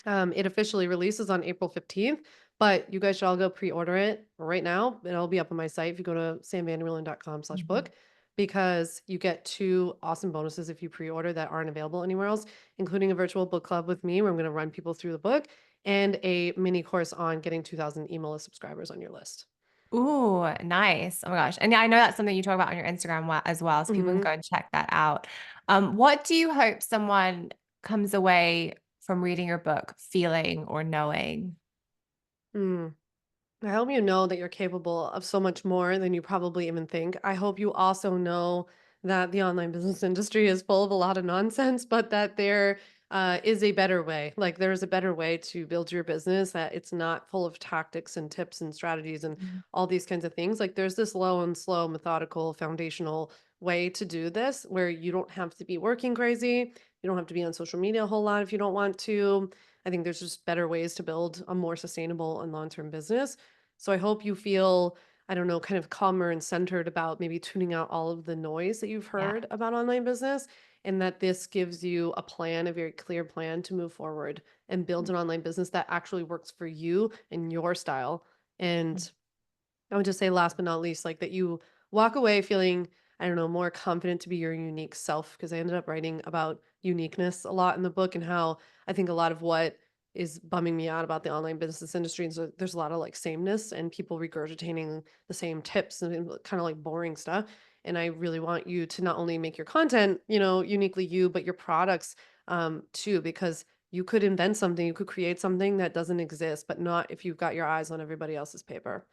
It officially releases on April 15th, but you guys should all go pre-order it right now. It'll be up on my site if you go to
mhm.
samvanderwielen.com/book, because you get two awesome bonuses if you pre-order that aren't available anywhere else, including a virtual book club with me where I'm going to run people through the book and a mini course on getting 2,000 email list subscribers on your list.
Ooh, nice. Oh my gosh. And yeah, I know that's something you talk about on your Instagram as well, so people can
Mhm.
go and check that out. What do you hope someone comes away from reading your book feeling or knowing?
Mm. I hope you know that you're capable of so much more than you probably even think. I hope you also know that the online business industry is full of a lot of nonsense, but that there is a better way. Like there's a better way to build your business, that it's not full of tactics and tips and strategies and
Mhm.
all these kinds of things. Like there's this low and slow, methodical, foundational way to do this where you don't have to be working crazy. You don't have to be on social media a whole lot if you don't want to. I think there's just better ways to build a more sustainable and long-term business. So I hope you feel, I don't know, kind of calmer and centered about maybe tuning out all of the noise that you've
Yeah.
heard about online business, and that this gives you a plan, a very clear plan to move forward and build an online business that actually works for you and your style. And I would just say last but not least, like that you walk away feeling, I don't know, more confident to be your unique self. Because I ended up writing about uniqueness a lot in the book and how I think a lot of what is bumming me out about the online business industry is that there's a lot of like sameness and people regurgitating the same tips and kind of like boring stuff. And I really want you to not only make your content, uniquely you, but your products too, because you could invent something, you could create something that doesn't exist, but not if you've got your eyes on everybody else's paper.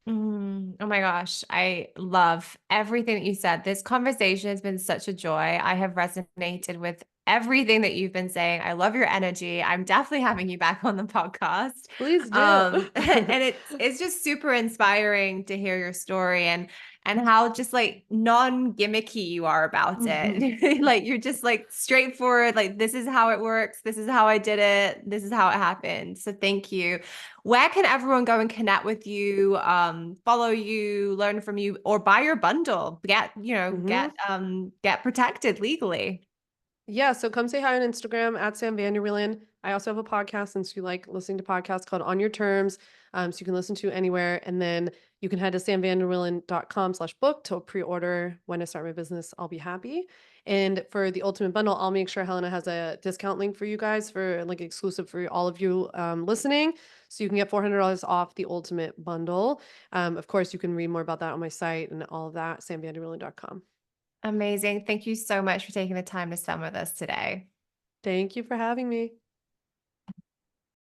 Oh my gosh, I love everything that you said. This conversation has been such a joy. I have resonated with everything that you've been saying. I love your energy. I'm definitely having you back on the podcast.
Please do.
And it's just super inspiring to hear your story and how just like non-gimmicky you are about it. Like you're just like straightforward, like this is how it works, this is how I did it, this is how it happened. So thank you. Where can everyone go and connect with you, follow you, learn from you, or buy your bundle? Get,
Mhm.
get protected legally.
Yeah, so come say hi on Instagram at Sam Vander Wielen. I also have a podcast since you like listening to podcasts called On Your Terms. So you can listen to anywhere. And then you can head to samvanderwielen.com/book to pre-order when I start my business. I'll be happy. And for the ultimate bundle, I'll make sure Helena has a discount link for you guys for like exclusive for all of you listening. So you can get $400 off the ultimate bundle. Of course, you can read more about that on my site and all of that, samvanderwielen.com.
Amazing. Thank you so much for taking the time to spend with us today.
Thank you for having me.